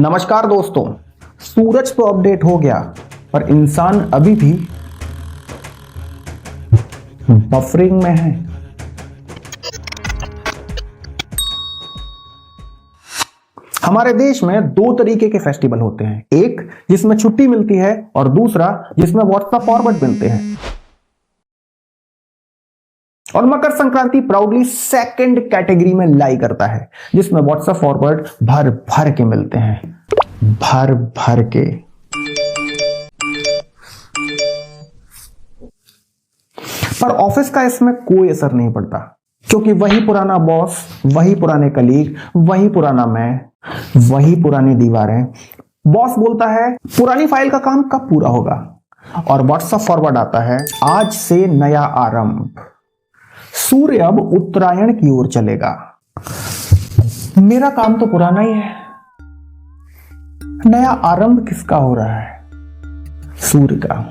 नमस्कार दोस्तों। सूरज तो अपडेट हो गया पर इंसान अभी भी बफरिंग में है। हमारे देश में दो तरीके के फेस्टिवल होते हैं, एक जिसमें छुट्टी मिलती है और दूसरा जिसमें व्हाट्सएप फॉरवर्ड मिलते हैं। और Makar Sankranti proudly second category में लाई करता है, जिसमें व्हाट्सएप फॉरवर्ड भर भर के मिलते हैं, भर भर के। पर ऑफिस का इसमें कोई असर नहीं पड़ता, क्योंकि वही पुराना बॉस, वही पुराने कलीग, वही पुराना मैं, वही पुरानी दीवारें। बॉस बोलता है पुरानी फाइल का काम कब पूरा होगा, और व्हाट्सएप फॉरवर्ड आता है आज से नया आरंभ, सूर्य अब उत्तरायण की ओर चलेगा। मेरा काम तो पुराना ही है, नया आरंभ किसका हो रहा है? सूर्य का।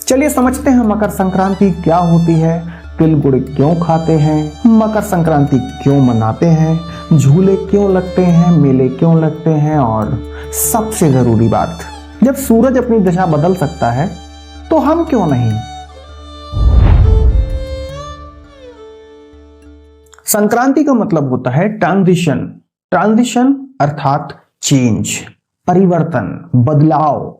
चलिए समझते हैं मकर संक्रांति क्या होती है, तिल गुड़ क्यों खाते हैं, मकर संक्रांति क्यों मनाते हैं, झूले क्यों लगते हैं, मेले क्यों लगते हैं, और सबसे जरूरी बात, जब सूरज अपनी दिशा बदल सकता है तो हम क्यों नहीं? संक्रांति का मतलब होता है ट्रांजिशन। ट्रांजिशन अर्थात चेंज, परिवर्तन, बदलाव।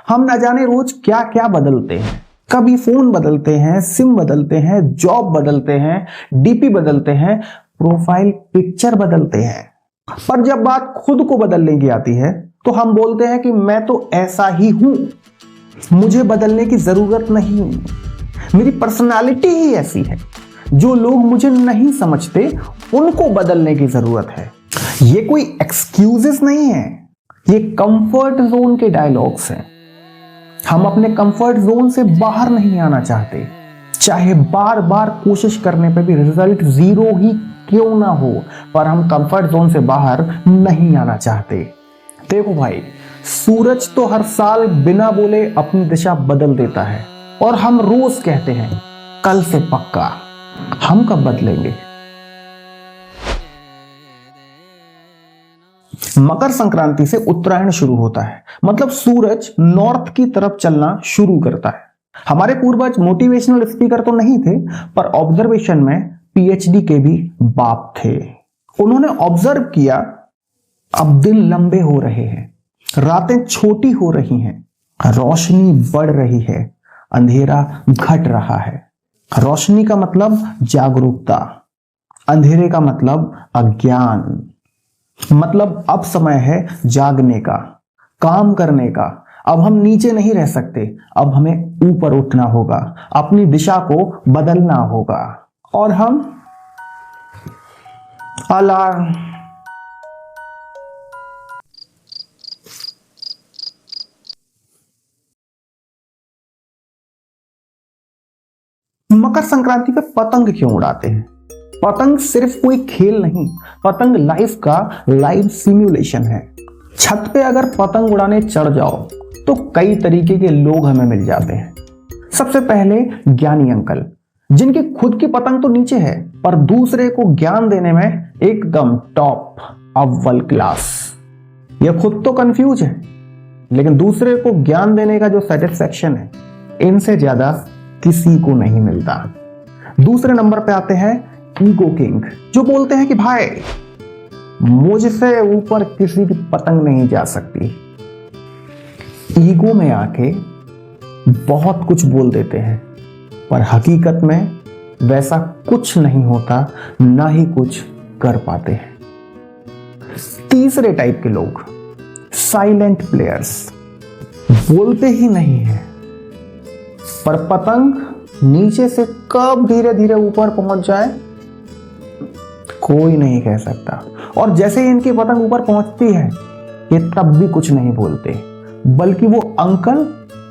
हम न जाने रोज क्या क्या बदलते हैं। कभी फोन बदलते हैं, सिम बदलते हैं, जॉब बदलते हैं, डीपी बदलते हैं, प्रोफाइल पिक्चर बदलते हैं। पर जब बात खुद को बदलने की आती है तो हम बोलते हैं कि मैं तो ऐसा ही हूं, मुझे बदलने की जरूरत नहीं, मेरी पर्सनालिटी ही ऐसी है। जो लोग मुझे नहीं समझते उनको बदलने की जरूरत है। ये कोई एक्सक्यूजेस नहीं है, ये कंफर्ट जोन के डायलॉग्स हैं। हम अपने कंफर्ट जोन से बाहर नहीं आना चाहते, चाहे बार बार कोशिश करने पे भी रिजल्ट जीरो ही क्यों ना हो, पर हम कंफर्ट जोन से बाहर नहीं आना चाहते। देखो भाई, सूरज तो हर साल बिना बोले अपनी दिशा बदल देता है और हम रोज कहते हैं कल से पक्का। हम कब बदलेंगे? मकर संक्रांति से उत्तरायण शुरू होता है, मतलब सूरज नॉर्थ की तरफ चलना शुरू करता है। हमारे पूर्वज मोटिवेशनल स्पीकर तो नहीं थे, पर ऑब्जर्वेशन में पीएचडी के भी बाप थे। उन्होंने ऑब्जर्व किया अब दिन लंबे हो रहे हैं, रातें छोटी हो रही हैं, रोशनी बढ़ रही है, अंधेरा घट रहा है। रोशनी का मतलब जागरूकता, अंधेरे का मतलब अज्ञान। मतलब अब समय है जागने का, काम करने का। अब हम नीचे नहीं रह सकते, अब हमें ऊपर उठना होगा, अपनी दिशा को बदलना होगा। और हम अलार्म, मकर संक्रांति पे पतंग क्यों उड़ाते हैं? पतंग सिर्फ कोई खेल नहीं, पतंग लाइफ का लाइव सिमुलेशन है। छत पे अगर पतंग उड़ाने चढ़ जाओ तो कई तरीके के लोग हमें मिल जाते हैं। सबसे पहले ज्ञानी अंकल, जिनकी खुद की पतंग तो नीचे है पर दूसरे को ज्ञान देने में एकदम टॉप, अव्वल क्लास। ये खुद तो कंफ्यूज है, लेकिन दूसरे को ज्ञान देने का जो सेटिस्फैक्शन है, इनसे ज्यादा किसी को नहीं मिलता। दूसरे नंबर पे आते हैं ईगो किंग, जो बोलते हैं कि भाई मुझसे ऊपर किसी की पतंग नहीं जा सकती। ईगो में आके बहुत कुछ बोल देते हैं, पर हकीकत में वैसा कुछ नहीं होता, ना ही कुछ कर पाते हैं। तीसरे टाइप के लोग साइलेंट प्लेयर्स, बोलते ही नहीं है, पर पतंग नीचे से कब धीरे धीरे ऊपर पहुंच जाए कोई नहीं कह सकता। और जैसे ही इनकी पतंग ऊपर पहुंचती है, ये तब भी कुछ नहीं बोलते, बल्कि वो अंकल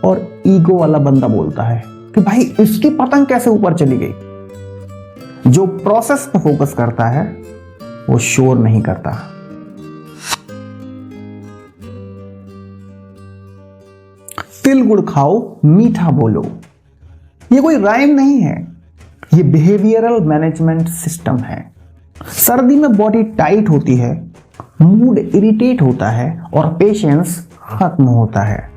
और ईगो वाला बंदा बोलता है कि भाई इसकी पतंग कैसे ऊपर चली गई। जो प्रोसेस पे फोकस करता है वो शोर नहीं करता। तिल गुड़ खाओ, मीठा बोलो, ये कोई राइम नहीं है, ये बिहेवियरल मैनेजमेंट सिस्टम है। सर्दी में बॉडी टाइट होती है, मूड इरिटेट होता है और पेशेंस खत्म होता है।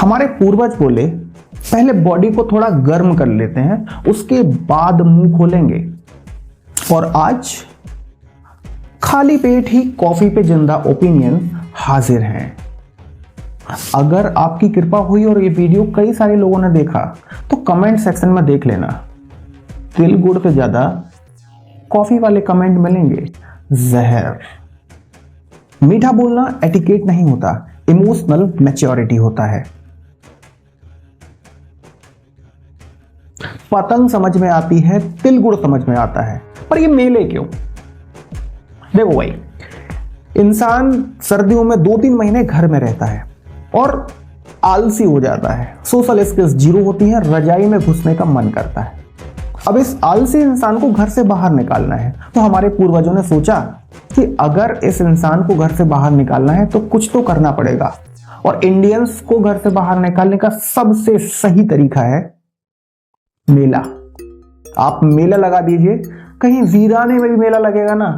हमारे पूर्वज बोले पहले बॉडी को थोड़ा गर्म कर लेते हैं, उसके बाद मुंह खोलेंगे। और आज खाली पेट ही कॉफी पे जिंदा ओपिनियन हाजिर हैं। अगर आपकी कृपा हुई और ये वीडियो कई सारे लोगों ने देखा तो कमेंट सेक्शन में देख लेना, तिल गुड़ से ज्यादा कॉफी वाले कमेंट मिलेंगे जहर। मीठा बोलना एटिकेट नहीं होता, इमोशनल मैच्योरिटी होता है। पतंग समझ में आती है, तिल गुड़ समझ में आता है, पर ये मेले क्यों? देखो भाई, इंसान सर्दियों में 2-3 महीने घर में रहता है और आलसी हो जाता है, सोशल स्किल्स जीरो होती है, रजाई में घुसने का मन करता है। अब इस आलसी इंसान को घर से बाहर निकालना है, तो हमारे पूर्वजों ने सोचा कि अगर इस इंसान को घर से बाहर निकालना है तो कुछ तो करना पड़ेगा। और इंडियंस को घर से बाहर निकालने का सबसे सही तरीका है मेला। आप मेला लगा दीजिए, कहीं वीराने में भी मेला लगेगा ना,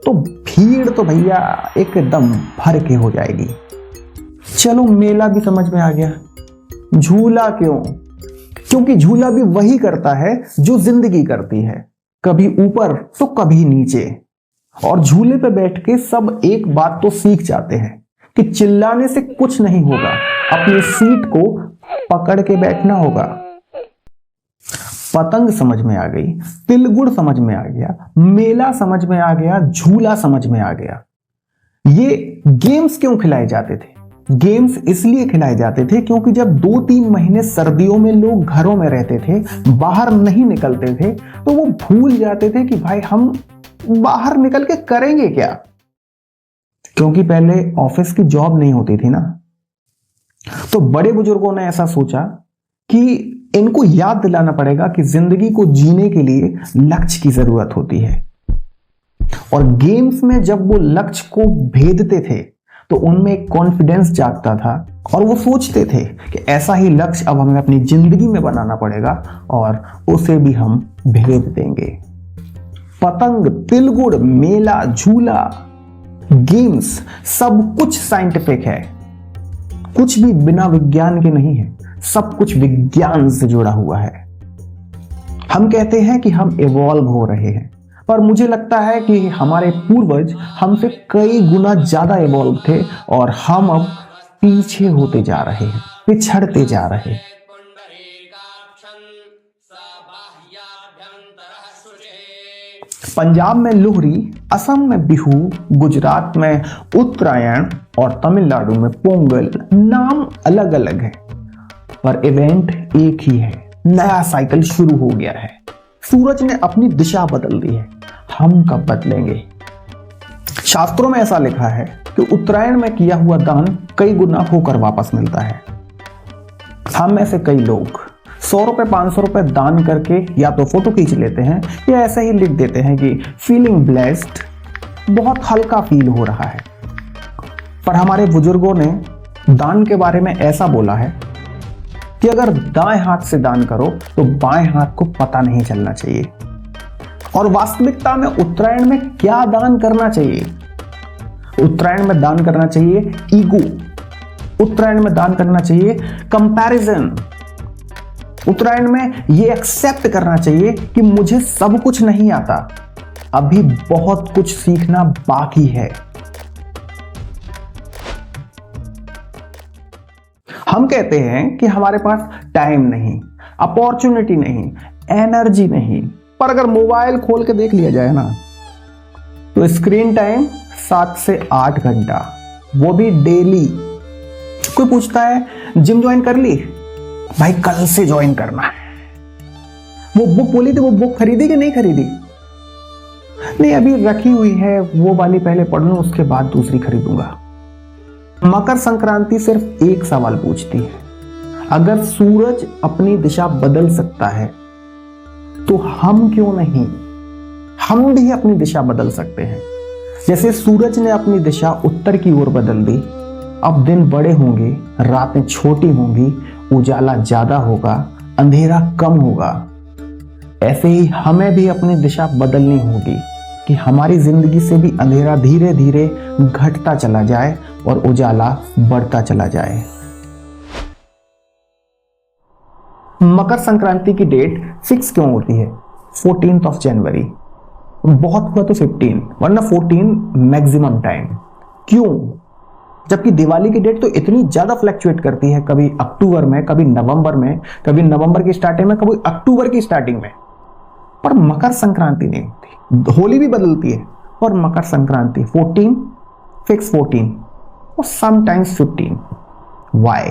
तो भीड़ तो भैया एकदम भर के हो जाएगी। चलो मेला भी समझ में आ गया। झूला क्यों? क्योंकि झूला भी वही करता है जो जिंदगी करती है, कभी ऊपर तो कभी नीचे। और झूले पे बैठ के सब एक बात तो सीख जाते हैं कि चिल्लाने से कुछ नहीं होगा, अपनी सीट को पकड़ के बैठना होगा। पतंग समझ में आ गई, तिल गुड़ समझ में आ गया, मेला समझ में आ गया, झूला समझ में आ गया। ये गेम्स क्यों खिलाए जाते थे? गेम्स इसलिए खिलाए जाते थे क्योंकि जब 2-3 महीने सर्दियों में लोग घरों में रहते थे, बाहर नहीं निकलते थे, तो वो भूल जाते थे कि भाई हम बाहर निकल के करेंगे क्या। क्योंकि पहले ऑफिस की जॉब नहीं होती थी ना, तो बड़े बुजुर्गों ने ऐसा सोचा कि इनको याद दिलाना पड़ेगा कि जिंदगी को जीने के लिए लक्ष्य की जरूरत होती है। और गेम्स में जब वो लक्ष्य को भेदते थे तो उनमें एक कॉन्फिडेंस जागता था और वो सोचते थे कि ऐसा ही लक्ष्य अब हमें अपनी जिंदगी में बनाना पड़ेगा और उसे भी हम भेद देंगे। पतंग, तिल गुड़, मेला, झूला, गेम्स सब कुछ साइंटिफिक है, कुछ भी बिना विज्ञान के नहीं है, सब कुछ विज्ञान से जुड़ा हुआ है। हम कहते हैं कि हम इवॉल्व हो रहे हैं, पर मुझे लगता है कि हमारे पूर्वज हमसे कई गुना ज्यादा इवॉल्व थे और हम अब पीछे होते जा रहे हैं, पिछड़ते जा रहे हैं। पंजाब में लोहरी, असम में बिहू, गुजरात में उत्तरायण और तमिलनाडु में पोंगल। नाम अलग अलग है पर इवेंट एक ही है। नया साइकिल शुरू हो गया है, सूरज ने अपनी दिशा बदल दी है, हम कब बदलेंगे? शास्त्रों में ऐसा लिखा है कि उत्तरायण में किया हुआ दान कई गुना होकर वापस मिलता है। हम में से कई लोग 100 रुपए 500 रुपए दान करके या तो फोटो खींच लेते हैं या ऐसे ही लिख देते हैं कि फीलिंग ब्लेस्ड, बहुत हल्का फील हो रहा है। पर हमारे बुजुर्गों ने दान के बारे में ऐसा बोला है कि अगर दाएं हाथ से दान करो तो बाएं हाथ को पता नहीं चलना चाहिए। और वास्तविकता में उत्तरायण में क्या दान करना चाहिए? उत्तरायण में दान करना चाहिए ईगो, उत्तरायण में दान करना चाहिए कंपैरिजन, उत्तरायण में ये एक्सेप्ट करना चाहिए कि मुझे सब कुछ नहीं आता, अभी बहुत कुछ सीखना बाकी है। हम कहते हैं कि हमारे पास टाइम नहीं, अपॉर्चुनिटी नहीं, एनर्जी नहीं, पर अगर मोबाइल खोल के देख लिया जाए ना तो स्क्रीन टाइम 7 से 8 घंटा, वो भी डेली। कोई पूछता है जिम ज्वाइन कर ली? भाई कल से ज्वाइन करना है। वो बुक बोली थी, वो बुक खरीदी कि नहीं खरीदी? नहीं, अभी रखी हुई है, वो वाली पहले पढ़ लूं उसके बाद दूसरी खरीदूंगा। मकर संक्रांति सिर्फ एक सवाल पूछती है, अगर सूरज अपनी दिशा बदल सकता है तो हम क्यों नहीं? हम भी अपनी दिशा बदल सकते हैं। जैसे सूरज ने अपनी दिशा उत्तर की ओर बदल दी, अब दिन बड़े होंगे, रातें छोटी होंगी, उजाला ज्यादा होगा, अंधेरा कम होगा। ऐसे ही हमें भी अपनी दिशा बदलनी होगी कि हमारी जिंदगी से भी अंधेरा धीरे धीरे घटता चला जाए और उजाला बढ़ता चला जाए। मकर संक्रांति की डेट फिक्स क्यों होती है 14 जनवरी? बहुत हुआ तो 15, वरना 14 मैक्सिमम टाइम। क्यों? जबकि दिवाली की डेट तो इतनी ज्यादा फ्लैक्चुएट करती है, कभी अक्टूबर में, कभी नवंबर में, कभी नवंबर की स्टार्टिंग में, कभी अक्टूबर की स्टार्टिंग में। पर मकर संक्रांति नहीं होती। होली भी बदलती है और मकर संक्रांति 14 फिक्स 14 और sometimes 15। Why?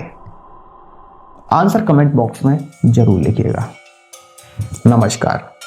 Answer comment box में जरूर लिखिएगा। नमस्कार।